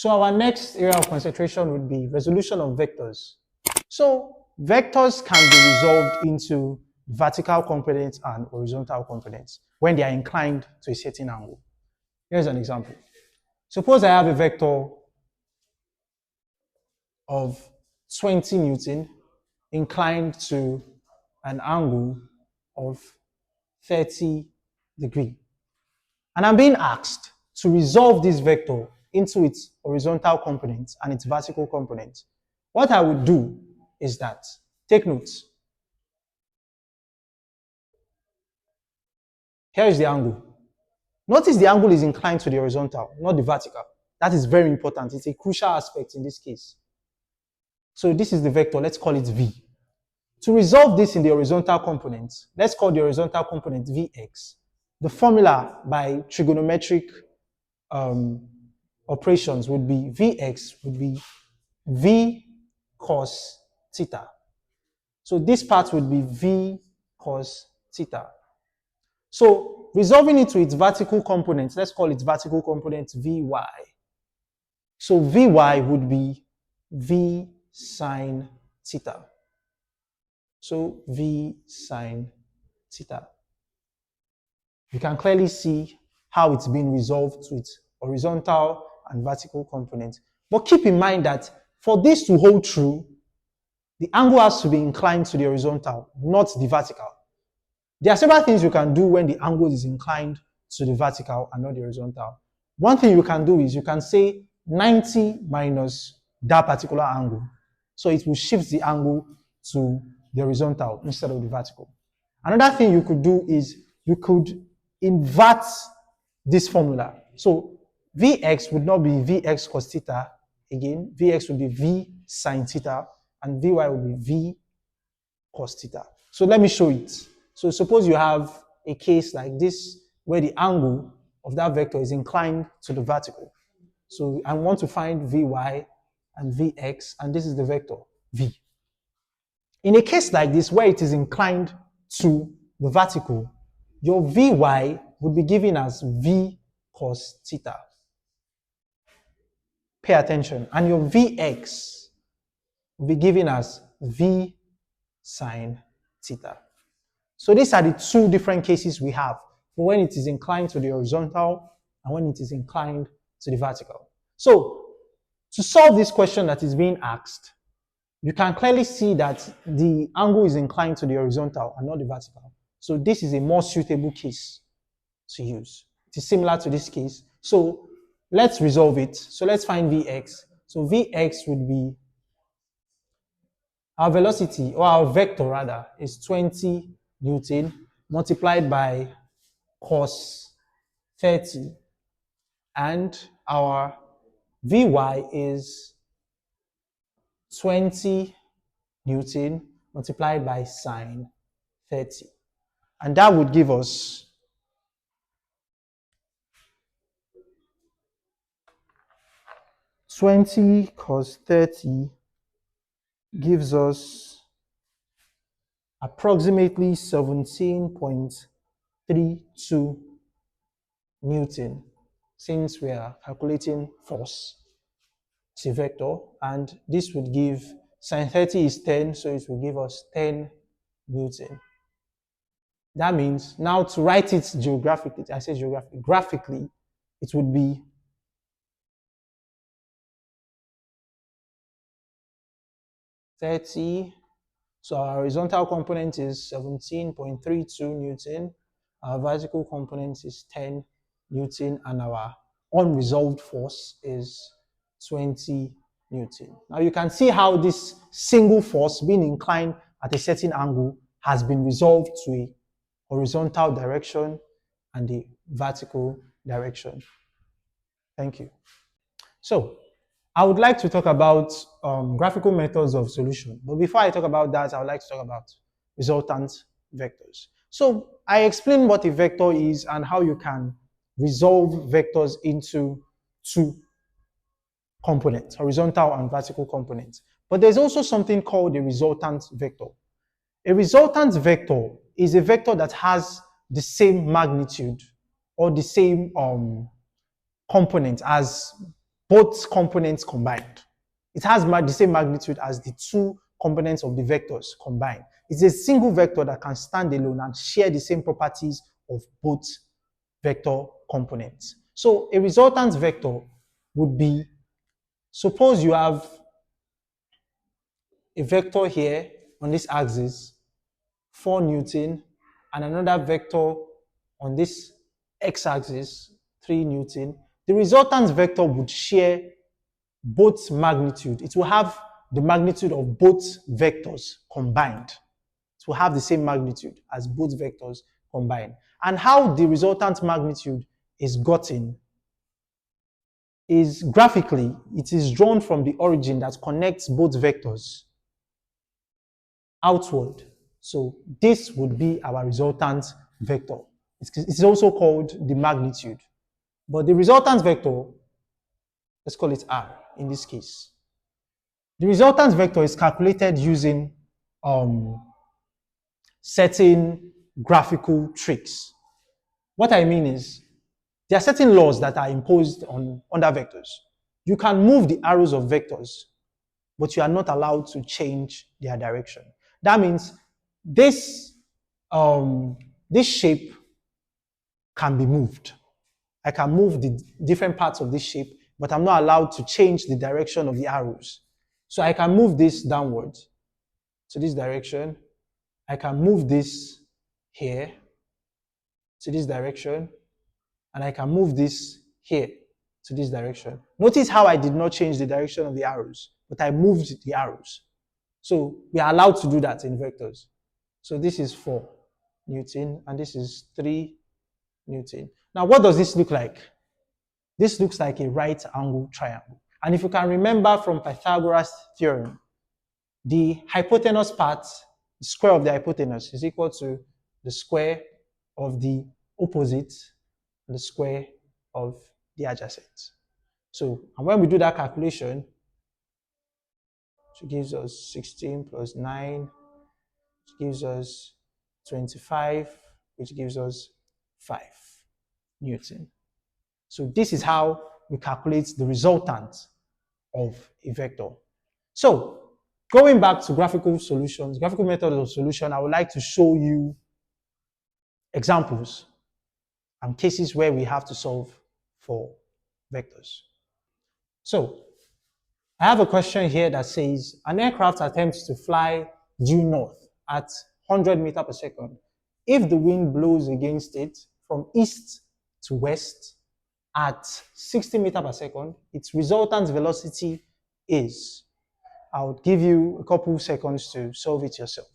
So our next area of concentration would be resolution of vectors. So vectors can be resolved into vertical components and horizontal components when they are inclined to a certain angle. Here's an example. Suppose I have a vector of 20 Newton inclined to an angle of 30 degrees. And I'm being asked to resolve this vector into its horizontal component and its vertical component. What I would do is that, take notes. Here is the angle. Notice the angle is inclined to the horizontal, not the vertical. That is very important. It's a crucial aspect in this case. So this is the vector. Let's call it V. To resolve this in the horizontal component, let's call the horizontal component Vx. The formula by trigonometric operations would be Vx would be V cos theta. So this part would be V cos theta. So resolving it to its vertical component, let's call its vertical component Vy. So Vy would be V sine theta. So V sine theta. You can clearly see how it's been resolved to its horizontal and vertical components. But keep in mind that for this to hold true, the angle has to be inclined to the horizontal, not the vertical. There are several things you can do when the angle is inclined to the vertical and not the horizontal. One thing you can do is you can say 90 minus that particular angle. So it will shift the angle to the horizontal instead of the vertical. Another thing you could do is you could invert this formula. So Vx would not be Vx cos theta again. Vx would be V sine theta and Vy would be V cos theta. So let me show it. So suppose you have a case like this where the angle of that vector is inclined to the vertical. So I want to find Vy and Vx, and this is the vector V. In a case like this where it is inclined to the vertical, your Vy would be given as V cos theta. Pay attention. And your Vx will be given as V sine theta. So these are the two different cases we have for when it is inclined to the horizontal and when it is inclined to the vertical. So to solve this question that is being asked, you can clearly see that the angle is inclined to the horizontal and not the vertical. So this is a more suitable case to use. It is similar to this case. So let's resolve it. So let's find Vx. So Vx would be, our velocity, or our vector rather, is 20 Newton multiplied by cos 30. And our Vy is 20 Newton multiplied by sine 30. And that would give us 20 cos 30 gives us approximately 17.32 Newton, since we are calculating force. It's a vector, and this would give, sine 30 is 10, so it will give us 10 Newton. That means now to write it geographically, I say geographically, graphically, it would be 30. So our horizontal component is 17.32 Newton. Our vertical component is 10 Newton, and our unresolved force is 20 Newton. Now you can see how this single force being inclined at a certain angle has been resolved to a horizontal direction and the vertical direction. Thank you. So I would like to talk about graphical methods of solution. But before I talk about that, I would like to talk about resultant vectors. So I explained what a vector is and how you can resolve vectors into two components, horizontal and vertical components. But there's also something called a resultant vector. A resultant vector is a vector that has the same magnitude or the same component as both components combined. It has the same magnitude as the two components of the vectors combined. It's a single vector that can stand alone and share the same properties of both vector components. So a resultant vector would be, suppose you have a vector here on this axis, 4 Newton, and another vector on this x-axis, 3 Newton. The resultant vector would share both magnitude. It will have the magnitude of both vectors combined. It will have the same magnitude as both vectors combined. And how the resultant magnitude is gotten is graphically, it is drawn from the origin that connects both vectors outward. So this would be our resultant vector. It's also called the magnitude. But the resultant vector, let's call it R in this case. The resultant vector is calculated using certain graphical tricks. What I mean is, there are certain laws that are imposed on other vectors. You can move the arrows of vectors, but you are not allowed to change their direction. That means this shape can be moved. I can move the different parts of this shape, but I'm not allowed to change the direction of the arrows. So I can move this downwards to this direction. I can move this here to this direction, and I can move this here to this direction. Notice how I did not change the direction of the arrows, but I moved the arrows. So we are allowed to do that in vectors. So this is 4 Newton, and this is 3 Newton. Now, what does this look like? This looks like a right angle triangle. And if you can remember from Pythagoras' theorem, the hypotenuse part, the square of the hypotenuse, is equal to the square of the opposite and the square of the adjacent. So, and when we do that calculation, it gives us 16 plus 9, which gives us 25, which gives us 5 Newton. So this is how we calculate the resultant of a vector. So going back to graphical solutions, graphical methods of solution, I would like to show you examples and cases where we have to solve for vectors. So I have a question here that says, an aircraft attempts to fly due north at 100 meters per second. If the wind blows against it from east to west at 60 meters per second, its resultant velocity is, I'll give you a couple seconds to solve it yourself.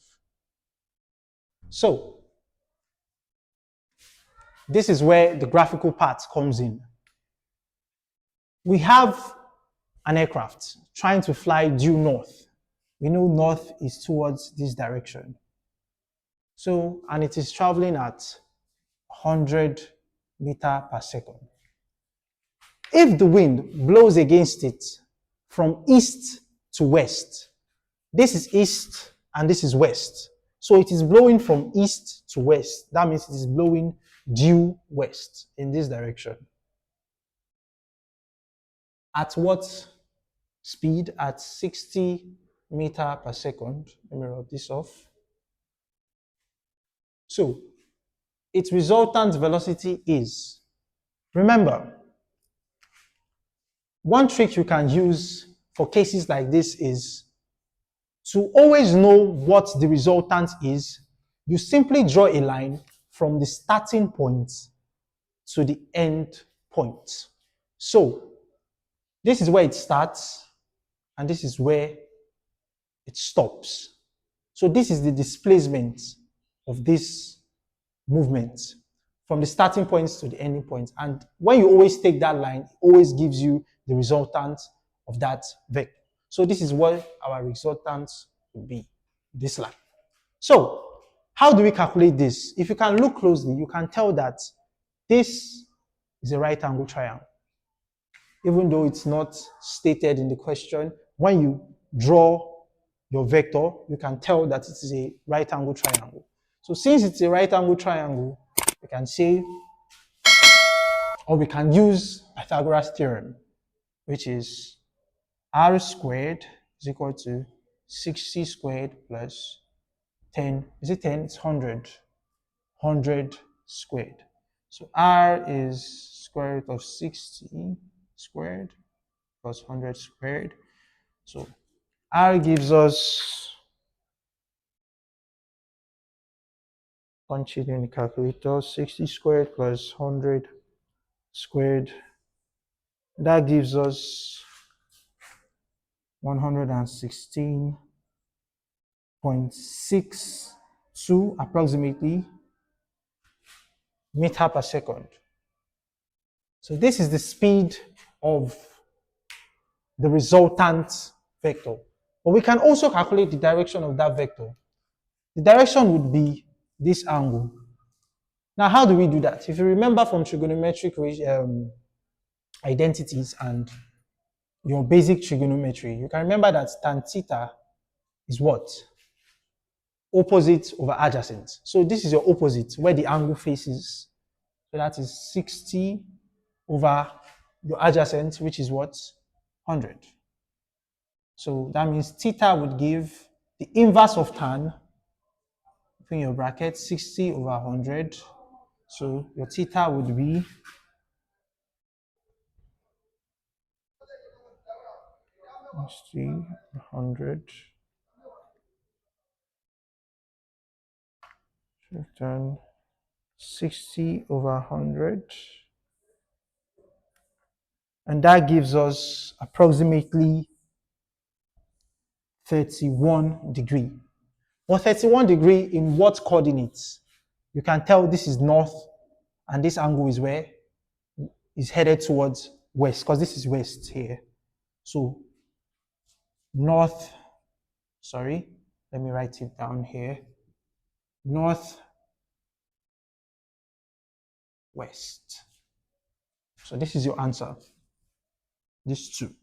So this is where the graphical part comes in. We have an aircraft trying to fly due north. We know north is towards this direction. So, and it is traveling at 100 meters per second. If the wind blows against it from east to west, this is east and this is west. So it is blowing from east to west. That means it is blowing due west in this direction. At what speed? At 60 meters per second. Let me rub this off. So its resultant velocity is, remember, one trick you can use for cases like this is to always know what the resultant is. You simply draw a line from the starting point to the end point. So this is where it starts and this is where it stops. So this is the displacement of this movement from the starting points to the ending point. And when you always take that line, it always gives you the resultant of that vector. So this is what our resultant will be, this line. So how do we calculate this? If you can look closely, you can tell that this is a right angle triangle. Even though it's not stated in the question, when you draw your vector, you can tell that it is a right angle triangle. So since it's a right angle triangle, we can say, or we can use Pythagoras' theorem, which is r squared is equal to 60 squared plus 10. Is it 10? It's 100. 100 squared. So r is square root of 60 squared plus 100 squared. So r gives us, punch it in the calculator, 60 squared plus 100 squared. That gives us 116.62 approximately meter per second. So this is the speed of the resultant vector. But we can also calculate the direction of that vector. The direction would be this angle. Now, how do we do that? If you remember from trigonometric identities and your basic trigonometry, you can remember that tan theta is what? Opposite over adjacent. So this is your opposite, where the angle faces. So that is 60 over your adjacent, which is what? 100. So that means theta would give the inverse of tan, between your bracket, 60 over 100. So your theta would be 100. Then 60 over 100. And that gives us approximately 31 degree. Well, 31 degree in what coordinates? You can tell this is north and this angle is where? Is headed towards west, because this is west here. So north, sorry, let me write it down here. North west. So this is your answer. These two.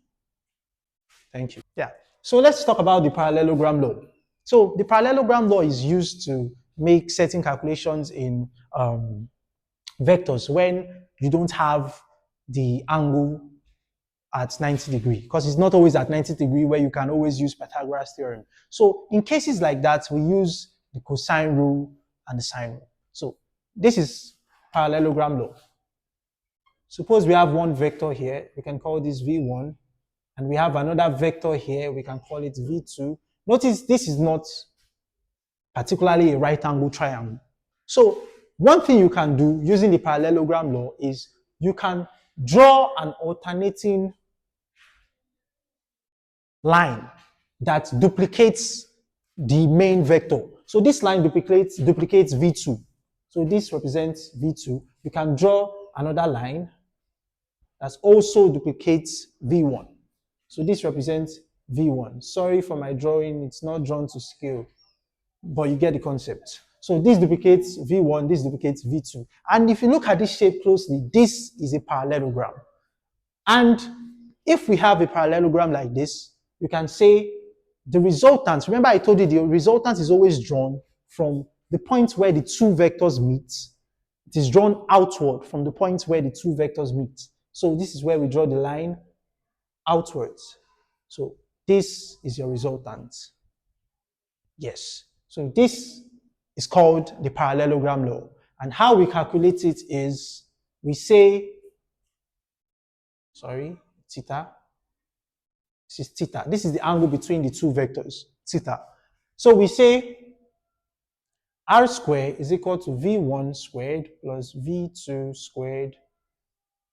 Thank you. Yeah. So let's talk about the parallelogram law. So the parallelogram law is used to make certain calculations in vectors when you don't have the angle at 90 degree, because it's not always at 90 degree where you can always use Pythagoras theorem. So in cases like that, we use the cosine rule and the sine rule. So this is parallelogram law. Suppose we have one vector here, we can call this V1, and we have another vector here, we can call it V2. Notice this is not particularly a right angle triangle. So one thing you can do using the parallelogram law is you can draw an alternating line that duplicates the main vector. So this line duplicates V2. So this represents V2. You can draw another line that also duplicates V1. So this represents V1. Sorry for my drawing, it's not drawn to scale, but you get the concept. So this duplicates V1, this duplicates V2. And if you look at this shape closely, this is a parallelogram. And if we have a parallelogram like this, you can say the resultant, remember I told you the resultant is always drawn from the point where the two vectors meet. It is drawn outward from the point where the two vectors meet. So this is where we draw the line outwards. So this is your resultant. Yes. So this is called the parallelogram law. And how we calculate it is we say, theta. This is theta. This is the angle between the two vectors, theta. So we say r squared is equal to v1 squared plus v2 squared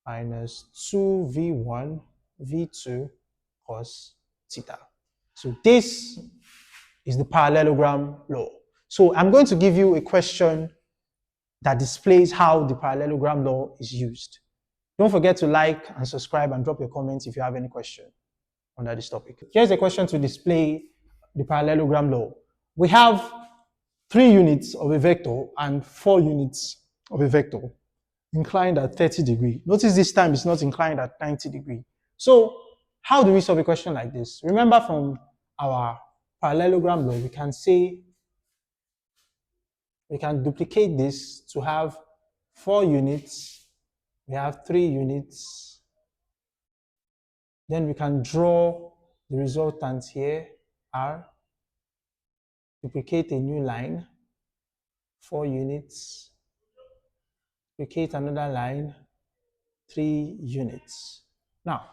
minus 2v1 v2 cos theta. So this is the parallelogram law. So I'm going to give you a question that displays how the parallelogram law is used. Don't forget to like and subscribe and drop your comments if you have any question under this topic. Here's a question to display the parallelogram law. We have 3 units of a vector and 4 units of a vector inclined at 30 degrees. Notice this time it's not inclined at 90 degrees. So how do we solve a question like this? Remember from our parallelogram law, we can say, we can duplicate this to have 4 units, we have 3 units, Then we can draw the resultant here, R, duplicate a new line, 4 units, duplicate another line, 3 units. Now,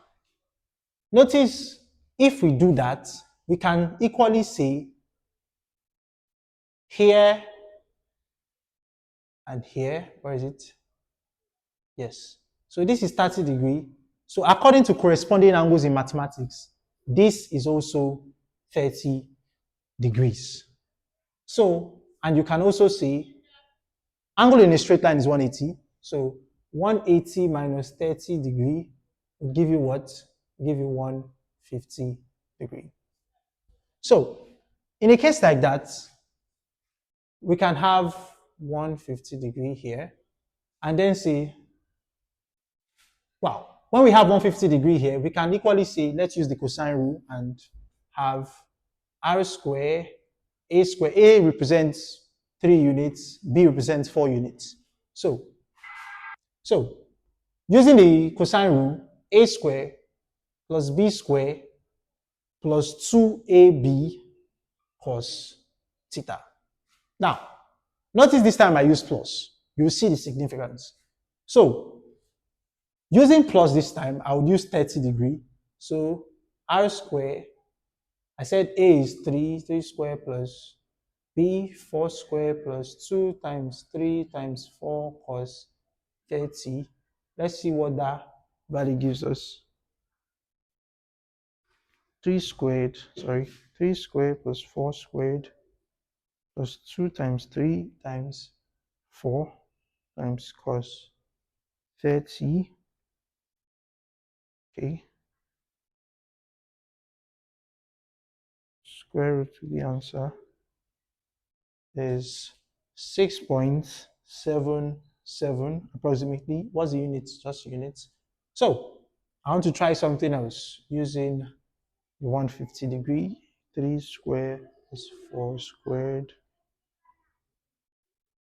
notice if we do that, we can equally say here and here, where is it? Yes. So this is 30 degrees. So according to corresponding angles in mathematics, this is also 30 degrees. So, and you can also say angle in a straight line is 180. So 180 minus 30 degrees will give you what? Give you 150 degrees. So in a case like that, we can have 150 degrees here and then say, wow, when we have 150 degrees here, we can equally say, let's use the cosine rule and have r square, a square. A represents 3 units, b represents 4 units. So using the cosine rule, a square plus b square plus 2ab cos theta. Now, notice this time I use plus. You will see the significance. So, using plus this time, I would use 30 degrees. So, r square, I said a is 3 square plus b, 4 square plus 2 times 3 times 4 cos 30. Let's see what that value gives us. 3 squared plus 4 squared plus 2 times 3 times 4 times cos 30. Okay. Square root of the answer is 6.77 approximately. What's the units? Just units. So I want to try something else using the 150 degree. 3 squared plus 4 squared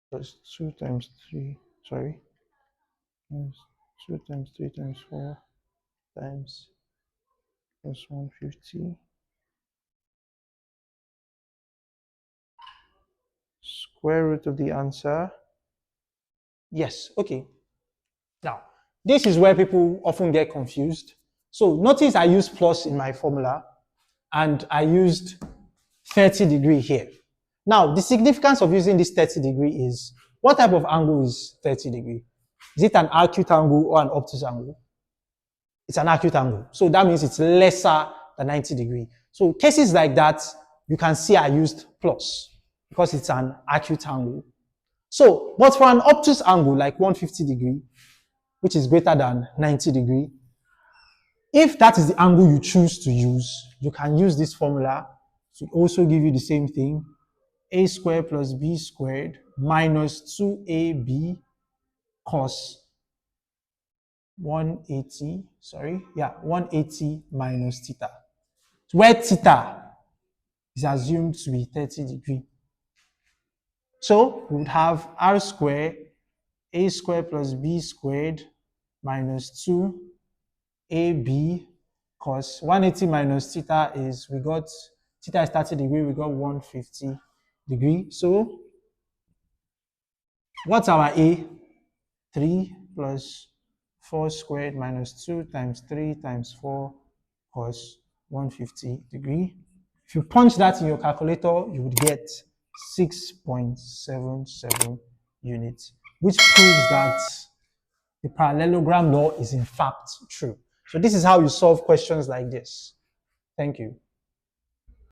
plus 2 times 3, 2 times 3 times 4 times plus 150. Square root of the answer. Yes, okay. Now, this is where people often get confused. So notice I used plus in my formula and I used 30 degree here. Now, the significance of using this 30 degree is, what type of angle is 30 degree? Is it an acute angle or an obtuse angle? It's an acute angle. So that means it's lesser than 90 degree. So cases like that, you can see I used plus because it's an acute angle. So, but for an obtuse angle like 150 degree, which is greater than 90 degree, if that is the angle you choose to use, you can use this formula to also give you the same thing. A squared plus b squared minus 2ab cos 180, 180 minus theta, where theta is assumed to be 30 degree. So we would have r squared, a squared plus b squared minus 2ab cos 180 minus theta is, we got, theta is 30 degree, we got 150 degree. So what's our a? 3 plus 4 squared minus 2 times 3 times 4 cos 150 degree. If you punch that in your calculator, you would get 6.77 units, which proves that the parallelogram law is in fact true. So this is how you solve questions like this. Thank you.